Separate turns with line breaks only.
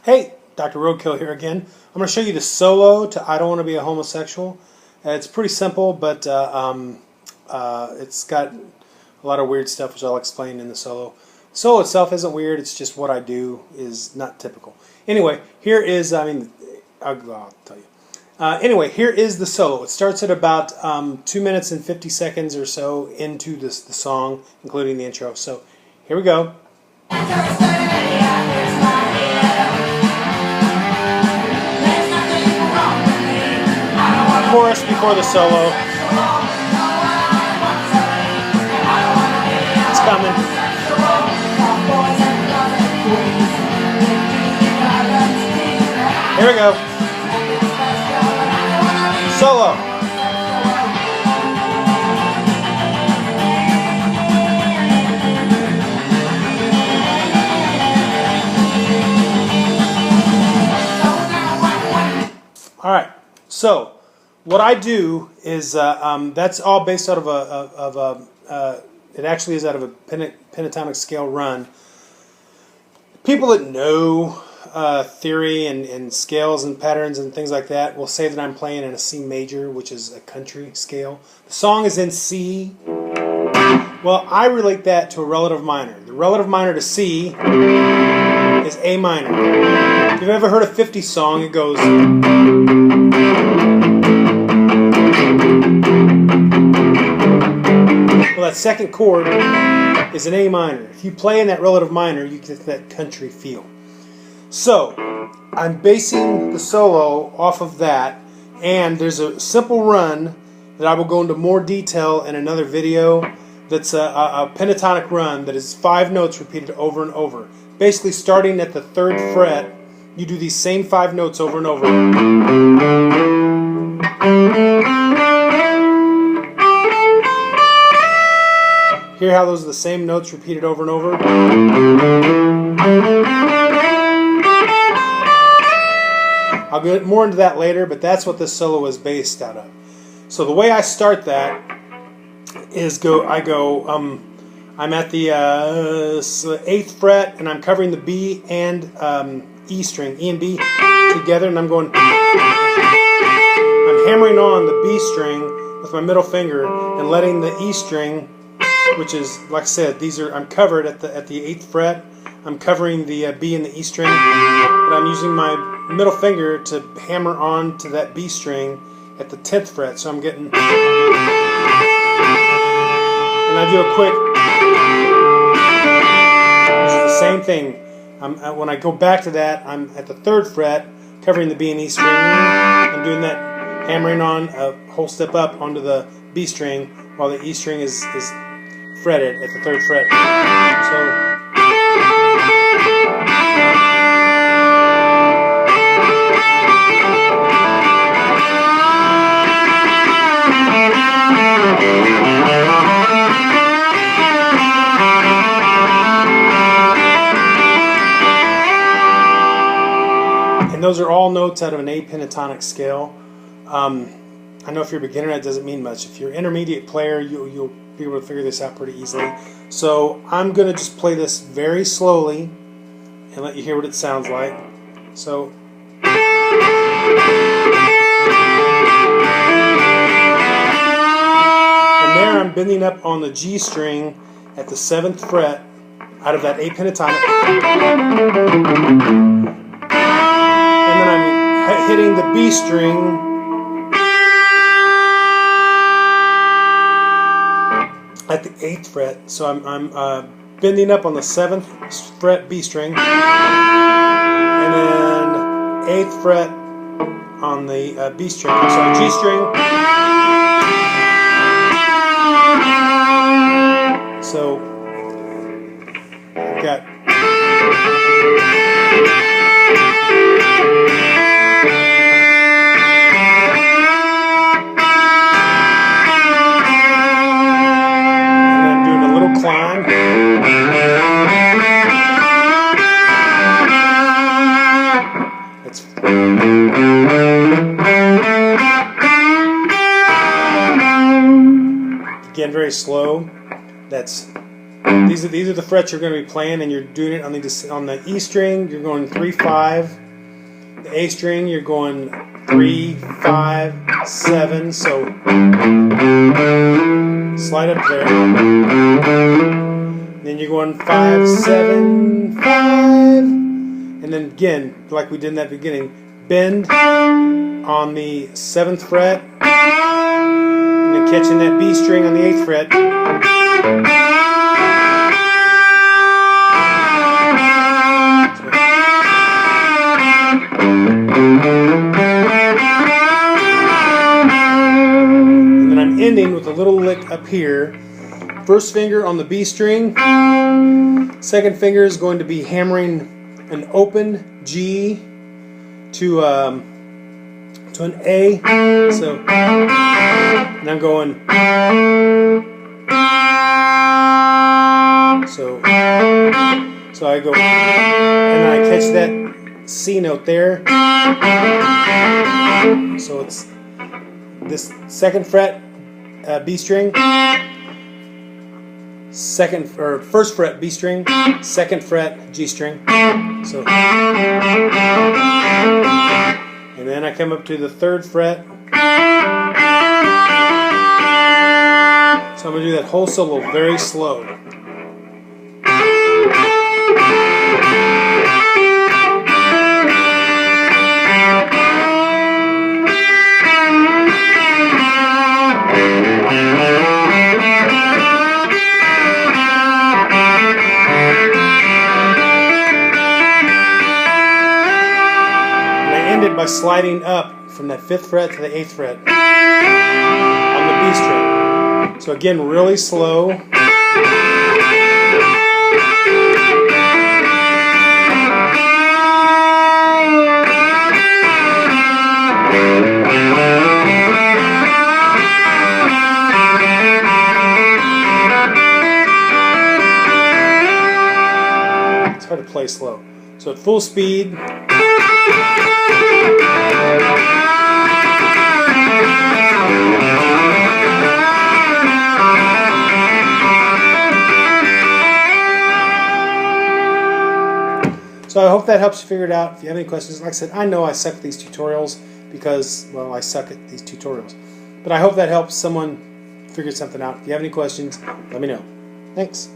Hey, Dr. Roadkill here again. I'm going to show you the solo to I Don't Want to Be a Homosexual. It's pretty simple, but it's got a lot of weird stuff, which I'll explain in the solo. The solo itself isn't weird, it's just what I do is not typical. Anyway, here is, I'll tell you. Anyway, here is the solo. It starts at about 2 minutes and 50 seconds or so into the song, including the intro. So, here we go. Chorus before the solo. It's coming. Here we go. Solo. All right. So what I do is that's all based out of it actually is out of a pentatonic scale run. People that know theory and scales and patterns and things like that will say that I'm playing in a C major, which is a country scale. The song is in C. Well, I relate that to a relative minor. The relative minor to C is A minor. If you've ever heard a 50s song, it goes. Well, that second chord is an A minor. If you play in that relative minor, you get that country feel. So, I'm basing the solo off of that, and there's a simple run that I will go into more detail in another video that's a pentatonic run that is 5 notes repeated over and over. Basically, starting at the 3rd fret, you do these same 5 notes over and over. Hear how those are the same notes repeated over and over? I'll get more into that later, but that's what this solo is based out of. So the way I start that is I'm at the 8th fret, and I'm covering the B and E string, E and B together, and I'm hammering on the B string with my middle finger and letting the E string, which is, like I said, I'm covered at the 8th fret. I'm covering the B and the E string, but I'm using my middle finger to hammer on to that B string at the 10th fret. So I'm getting, and I do a quick, which is the same thing. When I go back to that, I'm at the 3rd fret, covering the B and E string. I'm doing that, hammering on a whole step up onto the B string, while the E string is fretted at the 3rd fret. So. And those are all notes out of an A pentatonic scale. I know if you're a beginner, that doesn't mean much. If you're an intermediate player, you'll be able to figure this out pretty easily. So I'm going to just play this very slowly and let you hear what it sounds like. So. And there I'm bending up on the G string at the 7th fret out of that A pentatonic. And then I'm hitting the B string at the 8th fret. So I'm bending up on the 7th fret B string, and then 8th fret on the B string. So G string. So I've got. Climb. It's again very slow. That's these are the frets you're going to be playing, and you're doing it on the E string. You're going 3, 5. The A string, you're going 3, 5, 7. So slide up there. Then you're going 5, 7, 5, and then again, like we did in that beginning, bend on the 7th fret, and then catching that B string on the 8th fret. And then I'm ending with a little lick up here. First finger on the B string, second finger is going to be hammering an open G to an A. So, and I'm going. So I go, and then I catch that C note there. So it's this 2nd fret B string. First fret B string, 2nd fret G string. So, and then I come up to the 3rd fret. So I'm going to do that whole solo very slow. By sliding up from that 5th fret to the 8th fret on the B string. So again, really slow. It's hard to play slow. So at full speed. So I hope that helps you figure it out. If you have any questions, like I said, I know I suck at these tutorials because, well, I suck at these tutorials. But I hope that helps someone figure something out. If you have any questions, let me know. Thanks.